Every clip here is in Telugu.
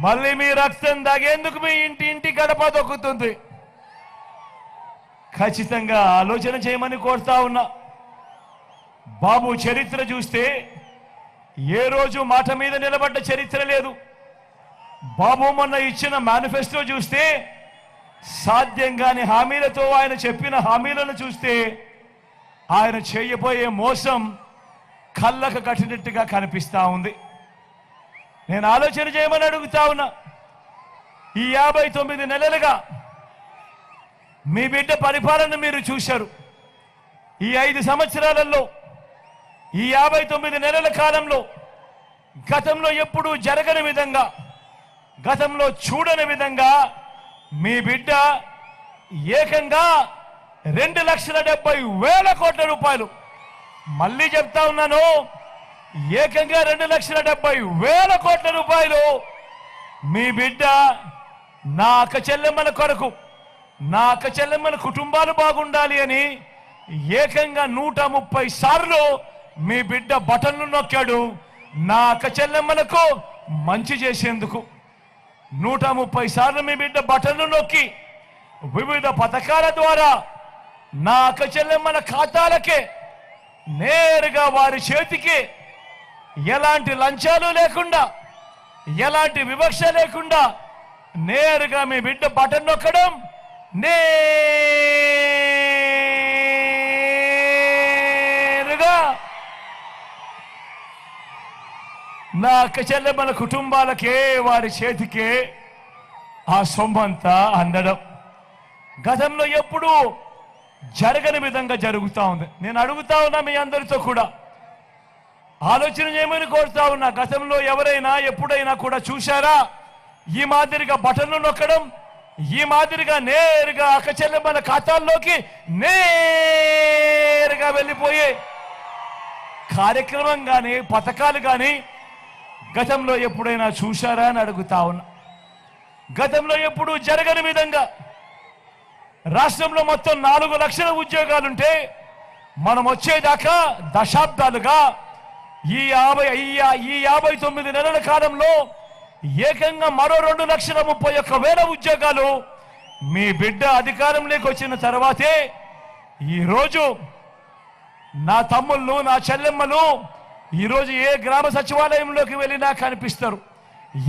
మళ్ళీ మీ రక్తం దాగేందుకు మీ ఇంటి గడప దొక్కుతుంది. ఖచ్చితంగా ఆలోచన చేయమని కోరుతా ఉన్నా. బాబు చరిత్ర చూస్తే ఏ రోజు మాట మీద నిలబడ్డ చరిత్ర లేదు. బాబు మొన్న ఇచ్చిన మేనిఫెస్టో చూస్తే సాధ్యం కాని హామీలతో ఆయన చెప్పిన హామీలను చూస్తే ఆయన చేయబోయే మోసం కళ్ళకు కట్టినట్టుగా కనిపిస్తా ఉంది. నేను ఆలోచన చేయమని అడుగుతా ఉన్నా. ఈ 59 నెలలుగా మీ బిడ్డ పరిపాలన మీరు చూశారు. ఈ 5 సంవత్సరాలలో ఈ 59 నెలల కాలంలో గతంలో ఎప్పుడూ జరగని విధంగా, గతంలో చూడని విధంగా మీ బిడ్డ ఏకంగా 2,70,000 కోట్ల రూపాయలు, మళ్ళీ చెప్తా ఉన్నాను, ఏకంగా 2,70,000 కోట్ల రూపాయలు మీ బిడ్డ నా అక్క చెల్లెమ్మల కొరకు, నా అక్క చెల్లెమ్మల కుటుంబాలు బాగుండాలి అని ఏకంగా 130 సార్లు మీ బిడ్డ బటన్లు నొక్కాడు. నా అక్క చెల్లెమ్మలకు మంచి చేసేందుకు 130 సార్లు మీ బిడ్డ బటన్లు నొక్కి వివిధ పథకాల ద్వారా నా అక్క చెల్లెమ్మల ఖాతాలకే నేరుగా వారి చేతికి ఎలాంటి లంచాలు లేకుండా, ఎలాంటి వివక్ష లేకుండా నేరుగా మీ బిడ్డ బటన్ నొక్కడం, నేరుగా నా అక్క చెల్లెమ్మల కుటుంబాలకే వారి చేతికే ఆ సొమ్మంతా అందడం గతంలో ఎప్పుడూ జరగని విధంగా జరుగుతూ ఉంది. నేను అడుగుతా ఉన్నా మీ అందరితో కూడా ఆలోచన చేయమని కోరుతా ఉన్నా. గతంలో ఎవరైనా ఎప్పుడైనా కూడా చూశారా ఈ మాదిరిగా బటన్లు నొక్కడం, ఈ మాదిరిగా నేరుగా అక్క చెల్లెమ్మల ఖాతాల్లోకి నేరుగా వెళ్ళిపోయే కార్యక్రమం కానీ పథకాలు కానీ గతంలో ఎప్పుడైనా చూశారా అని అడుగుతా ఉన్నా. గతంలో ఎప్పుడు జరగని విధంగా రాష్ట్రంలో మొత్తం 4 లక్షల ఉద్యోగాలుంటే మనం వచ్చేదాకా దశాబ్దాలుగా ఈ 59 నెలల కాలంలో ఏకంగా మరో 2,31,000 ఉద్యోగాలు మీ బిడ్డ అధికారంలోకి వచ్చిన తర్వాతే ఈరోజు నా తమ్ముళ్ళు, నా చెల్లెమ్మలు ఈరోజు ఏ గ్రామ సచివాలయంలోకి వెళ్ళినా కనిపిస్తారు.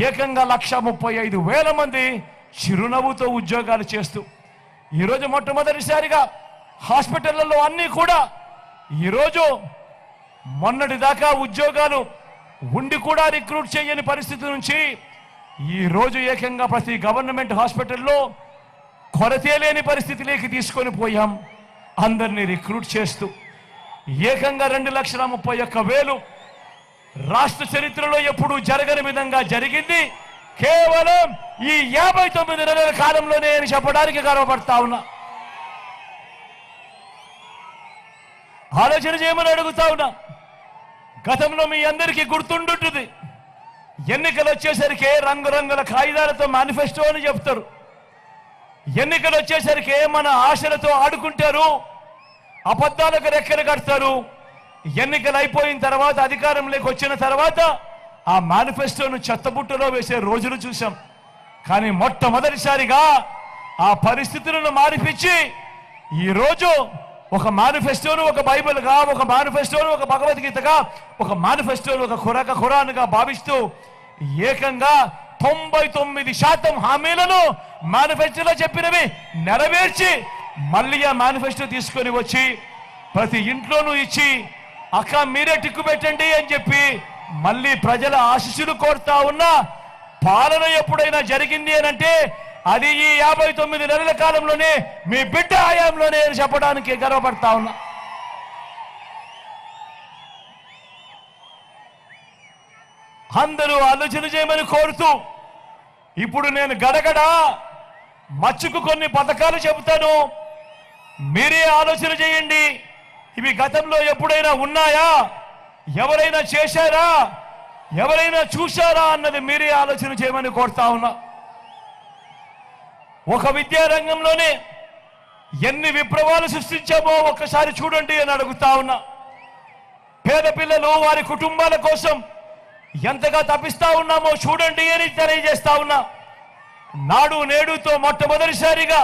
ఏకంగా 1,35,000 మంది చిరునవ్వుతో ఉద్యోగాలు చేస్తూ ఈరోజు మొట్టమొదటిసారిగా హాస్పిటళ్లలో అన్నీ కూడా ఈరోజు మొన్నటిదాకా ఉద్యోగాలు ఉండి కూడా రిక్రూట్ చేయని పరిస్థితి నుంచి ఈరోజు ఏకంగా ప్రతి గవర్నమెంట్ హాస్పిటల్లో కొరతే లేని పరిస్థితిలోకి తీసుకొని పోయాం. అందరినీ రిక్రూట్ చేస్తూ ఏకంగా 2,31,000 రాష్ట్ర చరిత్రలో ఎప్పుడూ జరగని విధంగా జరిగింది కేవలం ఈ 59 నెలల కాలంలోనే అని చెప్పడానికి గర్వపడతా ఉన్నా. ఆలోచన చేయమని అడుగుతా ఉన్నా. గతంలో మీ అందరికీ గుర్తుండుంటుంది, ఎన్నికలు వచ్చేసరికి రంగురంగుల కాగితాలతో మేనిఫెస్టో అని చెప్తారు. ఎన్నికలు వచ్చేసరికి మన ఆశలతో ఆడుకుంటారు, అబద్ధాలకు రెక్కలు కడతారు. ఎన్నికలు అయిపోయిన తర్వాత అధికారంలోకి వచ్చిన తర్వాత ఆ మేనిఫెస్టోను చెత్తబుట్టలో వేసే రోజులు చూసాం. కానీ మొట్టమొదటిసారిగా ఆ పరిస్థితులను మారిపించి ఈరోజు ఒక మేనిఫెస్టోను ఒక బైబిల్గా, ఒక మేనిఫెస్టోను ఒక భగవద్గీతగా, ఒక మేనిఫెస్టోను ఒక ఖురాన్గా భావిస్తూ ఏకంగా 99% హామీలను మేనిఫెస్టోలో చెప్పినవి నెరవేర్చి మళ్ళీ ఆ మేనిఫెస్టో తీసుకొని వచ్చి ప్రతి ఇంట్లోనూ ఇచ్చి అక్క మీరే టిక్కు పెట్టండి అని చెప్పి మళ్ళీ ప్రజల ఆశీస్సులు కోరుతా ఉన్నా పాలన ఎప్పుడైనా జరిగింది అని అంటే అది ఈ 59 నెలల కాలంలోనే మీ బిడ్డ హయాంలోనే అని చెప్పడానికి గర్వపడతా ఉన్నా. అందరూ ఆలోచన చేయమని కోరుతూ ఇప్పుడు నేను గడగడ మచ్చుకు కొన్ని పథకాలు చెబుతాను, మీరే ఆలోచన చేయండి. ఇవి గతంలో ఎప్పుడైనా ఉన్నాయా, ఎవరైనా చేశారా, ఎవరైనా చూశారా అన్నది మీరే ఆలోచన చేయమని కోరుతా ఉన్నా. ఒక విద్యారంగంలోనే ఎన్ని విప్లవాలు సృష్టించామో ఒక్కసారి చూడండి అని అడుగుతా ఉన్నా. పేద పిల్లలు వారి కుటుంబాల కోసం ఎంతగా తప్పిస్తా ఉన్నామో చూడండి అని తెలియజేస్తా ఉన్నా. నాడు నేడుతో మొట్టమొదటిసారిగా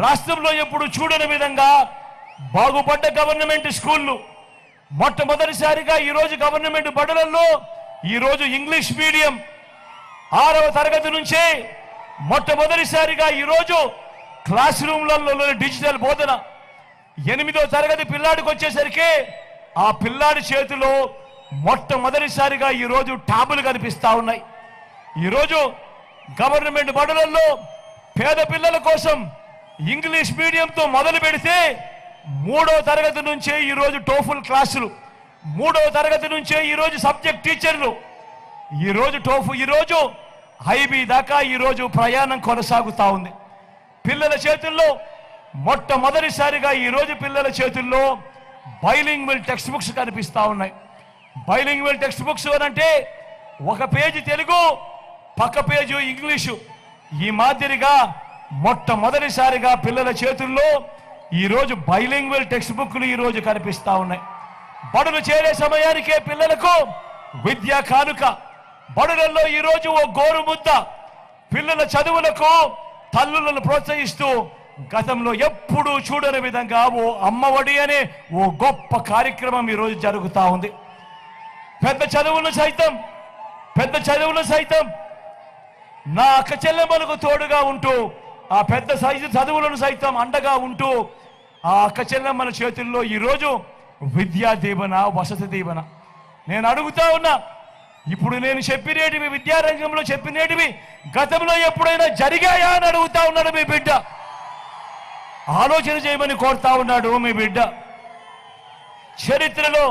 రాష్ట్రంలో ఎప్పుడు చూడని విధంగా బాగుపడ్డ గవర్నమెంట్ స్కూళ్ళు, మొట్టమొదటిసారిగా ఈరోజు గవర్నమెంట్ బడులలో ఈరోజు ఇంగ్లీష్ మీడియం 6వ తరగతి నుంచే మొట్టమొదటిసారిగా ఈరోజు క్లాస్ రూమ్లలో డిజిటల్ బోధన. 8వ తరగతి పిల్లాడికి వచ్చేసరికి ఆ పిల్లాడి చేతిలో మొట్టమొదటిసారిగా ఈరోజు ట్యాబులు కనిపిస్తా ఉన్నాయి. ఈరోజు గవర్నమెంట్ బడులలో పేద పిల్లల కోసం ఇంగ్లీష్ మీడియంతో మొదలు పెడితే 3వ తరగతి నుంచే ఈరోజు టోఫుల్ క్లాసులు, 3వ తరగతి నుంచే ఈరోజు సబ్జెక్ట్ టీచర్లు, ఈరోజు ఐబీ దాకా ఈరోజు ప్రయాణం కొనసాగుతా ఉంది. పిల్లల చేతుల్లో మొట్టమొదటిసారిగా ఈరోజు పిల్లల చేతుల్లో బైలింగ్వల్ టెక్స్ట్ బుక్స్ కనిపిస్తా ఉన్నాయి. బైలింగ్వల్ టెక్స్ట్ బుక్స్ అంటే ఒక పేజీ తెలుగు, పక్క పేజీ ఇంగ్లీషు. ఈ మాదిరిగా మొట్టమొదటిసారిగా పిల్లల చేతుల్లో ఈరోజు బైలింగ్వల్ టెక్స్ట్ బుక్లు ఈరోజు కనిపిస్తా ఉన్నాయి. బడులు చేరే సమయానికే పిల్లలకు విద్యా కానుక, బడులలో ఈరోజు ఓ గోరు ముద్ద, పిల్లల చదువులకు తల్లులను ప్రోత్సహిస్తూ గతంలో ఎప్పుడూ చూడని విధంగా ఓ అమ్మఒడి అనే ఓ గొప్ప కార్యక్రమం ఈరోజు జరుగుతూ ఉంది. పెద్ద చదువులు సైతం నా అక్క చెల్లెమ్మలకు తోడుగా ఉంటూ, ఆ పెద్ద సైజు చదువులను సైతం అండగా ఉంటూ ఆ అక్క చెల్లెమ్మల చేతుల్లో ఈరోజు విద్యా దీవెన, వసతి దీవెన. నేను అడుగుతా ఉన్నా, ఇప్పుడు నేను చెప్పినేటివి, విద్యారంగంలో చెప్పినేటివి గతంలో ఎప్పుడైనా జరిగాయా అని అడుగుతా ఉన్నాడు మీ బిడ్డ. ఆలోచన చేయమని కోరుతా ఉన్నాడు మీ బిడ్డ. చరిత్రలో